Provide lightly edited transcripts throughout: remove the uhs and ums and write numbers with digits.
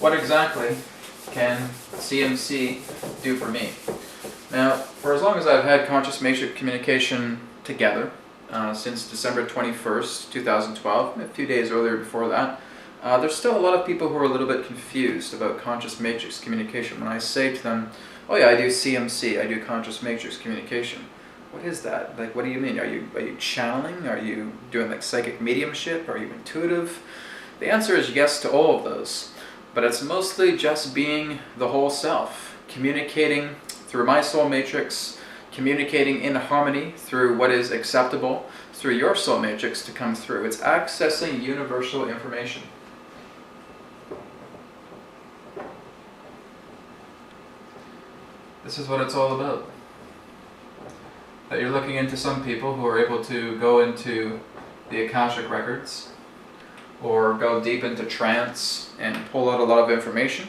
what exactly can CMC do for me? Now, for as long as I've had conscious matrix communication together, since December 21st, 2012, a few days earlier before that, there's still a lot of people who are a little bit confused about conscious matrix communication. When I say to them, oh yeah, I do CMC, I do conscious matrix communication. What is that? Like, what do you mean? Are you channeling? Are you doing like psychic mediumship? Are you intuitive? The answer is yes to all of those. But it's mostly just being the whole self, communicating through my soul matrix, communicating in harmony through what is acceptable through your soul matrix to come through. It's accessing universal information. This is what it's all about. That you're looking into some people who are able to go into the Akashic records or go deep into trance and pull out a lot of information.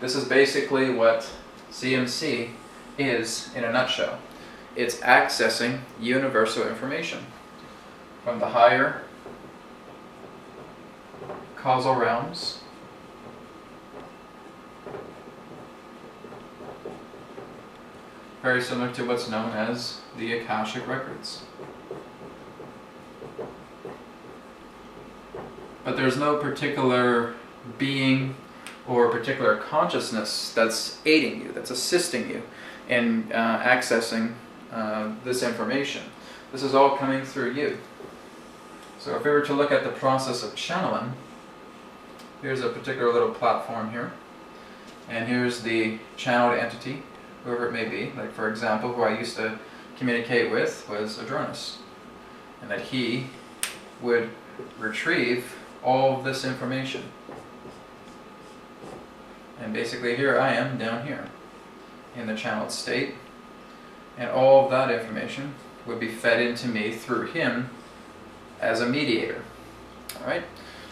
This is basically what CMC is in a nutshell. It's accessing universal information from the higher causal realms very similar to what's known as the Akashic records. But there's no particular being or particular consciousness that's aiding you, that's assisting you in accessing this information. This is all coming through you. So if we were to look at the process of channeling, here's a particular little platform here, and here's the channeled entity, whoever it may be. Like, for example, who I used to communicate with was Adronis, and that he would retrieve all of this information. And basically here I am down here in the channeled state, and all of that information would be fed into me through him as a mediator. Alright?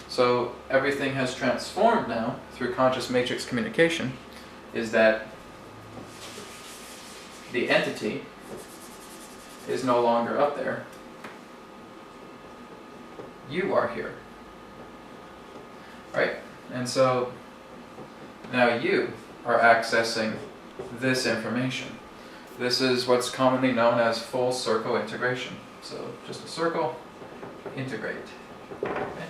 So everything has transformed now through conscious matrix communication, is that the entity is no longer up there. You are here. Right? And so now you are accessing this information. This is what's commonly known as full circle integration. So just a circle, integrate. Okay?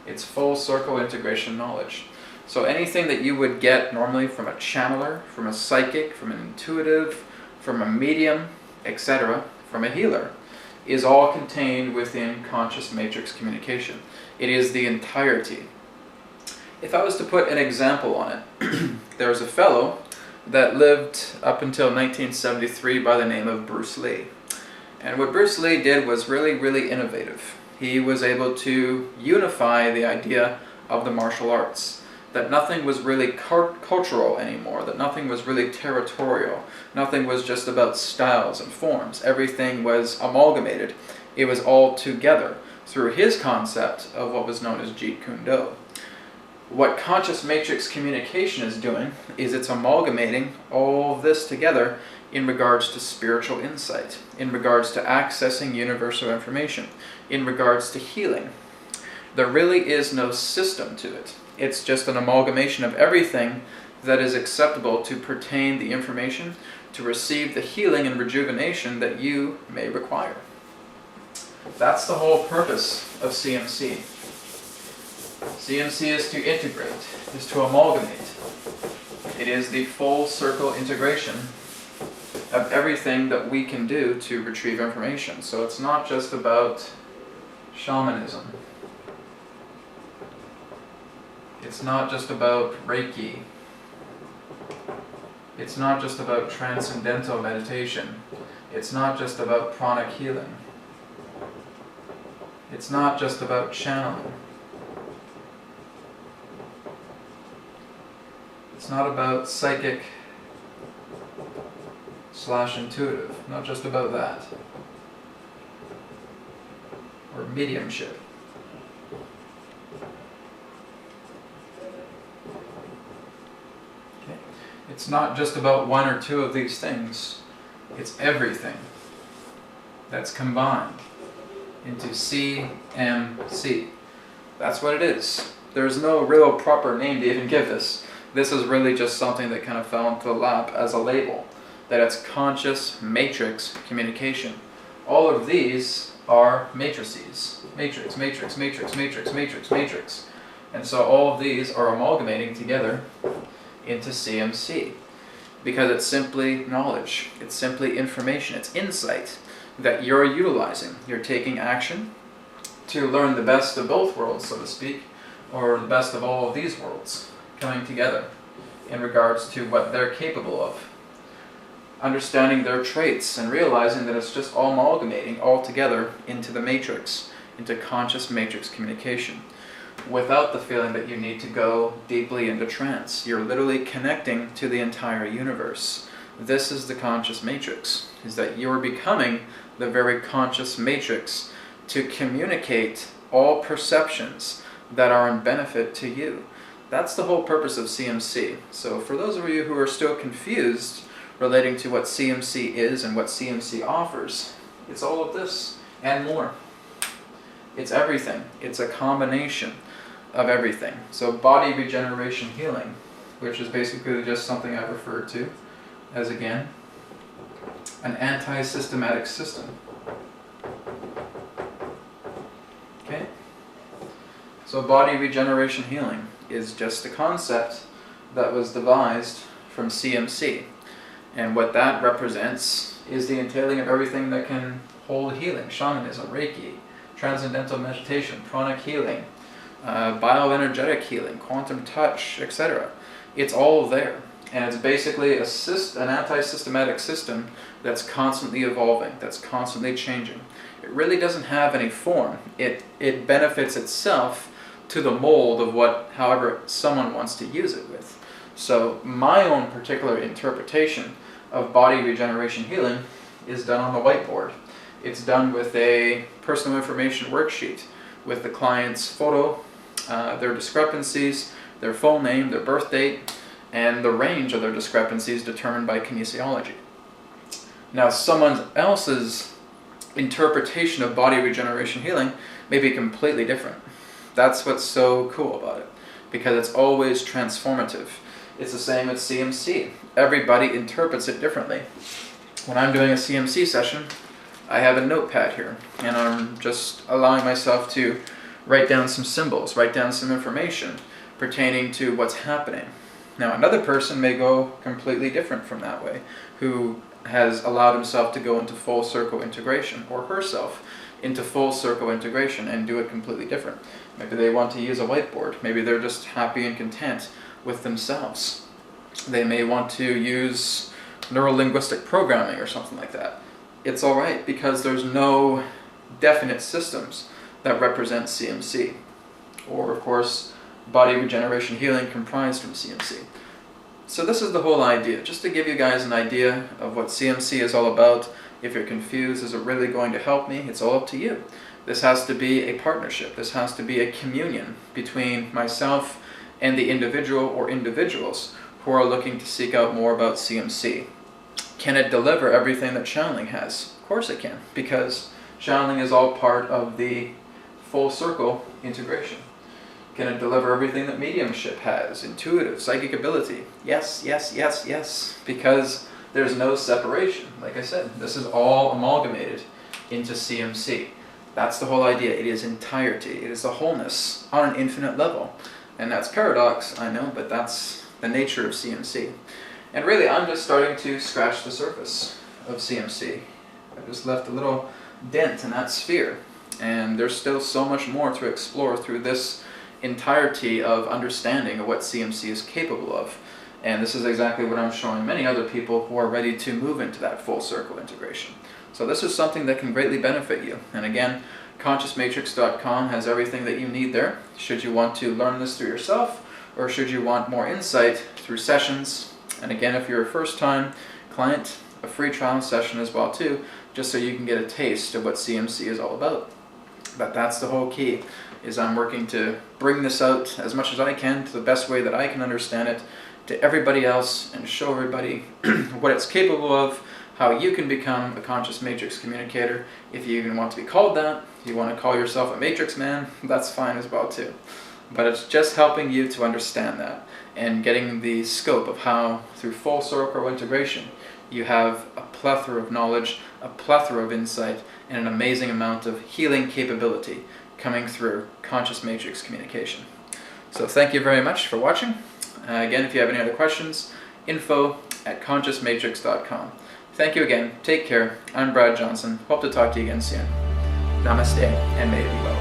It's full circle integration knowledge. So anything that you would get normally from a channeler, from a psychic, from an intuitive, from a medium, etc., from a healer, is all contained within conscious matrix communication. It is the entirety. If I was to put an example on it, there was a fellow that lived up until 1973 by the name of Bruce Lee. And what Bruce Lee did was really, really innovative. He was able to unify the idea of the martial arts. That nothing was really cultural anymore, that nothing was really territorial, nothing was just about styles and forms. Everything was amalgamated. It was all together through his concept of what was known as Jeet Kune Do. What conscious matrix communication is doing is it's amalgamating all of this together in regards to spiritual insight, in regards to accessing universal information, in regards to healing. There really is no system to it. It's just an amalgamation of everything that is acceptable to pertain the information to receive the healing and rejuvenation that you may require. That's the whole purpose of CMC. CMC is to integrate, is to amalgamate. It is the full circle integration of everything that we can do to retrieve information. So it's not just about shamanism. It's not just about Reiki. It's not just about transcendental meditation. It's not just about pranic healing. It's not just about channeling. It's not about psychic / intuitive. Not just about that. Or mediumship. Okay. It's not just about one or two of these things. It's everything that's combined into CMC. That's what it is. There's no real proper name to even give this. This is really just something that kind of fell into the lap as a label, that it's conscious matrix communication. All of these are matrices. Matrix, matrix, matrix, matrix, matrix, matrix. And so all of these are amalgamating together into CMC, because it's simply knowledge, it's simply information, it's insight that you're utilizing. You're taking action to learn the best of both worlds, so to speak, or the best of all of these worlds coming together in regards to what they're capable of. Understanding their traits and realizing that it's just all amalgamating all together into the matrix, into conscious matrix communication, without the feeling that you need to go deeply into trance. You're literally connecting to the entire universe. This is the conscious matrix, is that you're becoming the very conscious matrix to communicate all perceptions that are in benefit to you. That's the whole purpose of CMC. So for those of you who are still confused relating to what CMC is and what CMC offers, it's all of this and more. It's everything. It's a combination of everything. So body regeneration healing, which is basically just something I referred to as, again, an anti-systematic system. Okay? So body regeneration healing is just a concept that was devised from CMC. And what that represents is the entailing of everything that can hold healing: shamanism, Reiki, transcendental meditation, pranic healing, bioenergetic healing, quantum touch, etc. It's all there. And it's basically an anti-systematic system that's constantly evolving, that's constantly changing. It really doesn't have any form. It benefits itself to the mold of however someone wants to use it with. So my own particular interpretation of body regeneration healing is done on the whiteboard. It's done with a personal information worksheet with the client's photo, their discrepancies, their full name, their birth date, and the range of their discrepancies determined by kinesiology. Now, someone else's interpretation of body regeneration healing may be completely different. That's what's so cool about it, because it's always transformative. It's the same with CMC. Everybody interprets it differently. When I'm doing a CMC session, I have a notepad here, and I'm just allowing myself to write down some symbols, write down some information pertaining to what's happening. Now, another person may go completely different from that way, who has allowed himself to go into full circle integration, or herself into full circle integration, and do it completely different. Maybe they want to use a whiteboard. Maybe they're just happy and content with themselves. They may want to use neuro-linguistic programming or something like that. It's all right, because there's no definite systems that represent CMC, or of course body regeneration healing comprised from CMC. So this is the whole idea, just to give you guys an idea of what CMC is all about. If you're confused, is it really going to help me? It's all up to you. This has to be a partnership. This has to be a communion between myself and the individual or individuals who are looking to seek out more about CMC. Can it deliver everything that channeling has? Of course it can, because channeling is all part of the full circle integration. Can it deliver everything that mediumship has? Intuitive, psychic ability? Yes, yes, yes, yes, because there's no separation. Like I said, this is all amalgamated into CMC. That's the whole idea. It is entirety. It is the wholeness on an infinite level. And that's paradox, I know, but that's the nature of CMC. And really, I'm just starting to scratch the surface of CMC. I just left a little dent in that sphere. And there's still so much more to explore through this entirety of understanding of what CMC is capable of. And this is exactly what I'm showing many other people who are ready to move into that full circle integration. So this is something that can greatly benefit you. And again, ConsciousMatrix.com has everything that you need there, should you want to learn this through yourself, or should you want more insight through sessions. And again, if you're a first-time client, a free trial session as well too, just so you can get a taste of what CMC is all about. But that's the whole key, is I'm working to bring this out as much as I can, to the best way that I can understand it, to everybody else, and show everybody what it's capable of, how you can become a conscious matrix communicator. If you even want to be called that, if you want to call yourself a matrix man, that's fine as well too. but it's just helping you to understand that and getting the scope of how, through full circle integration, you have a plethora of knowledge, a plethora of insight, and an amazing amount of healing capability coming through conscious matrix communication. So thank you very much for watching. Again, if you have any other questions, info@consciousmatrix.com. Thank you again. Take care. I'm Brad Johnson. Hope to talk to you again soon. Namaste, and may it be well.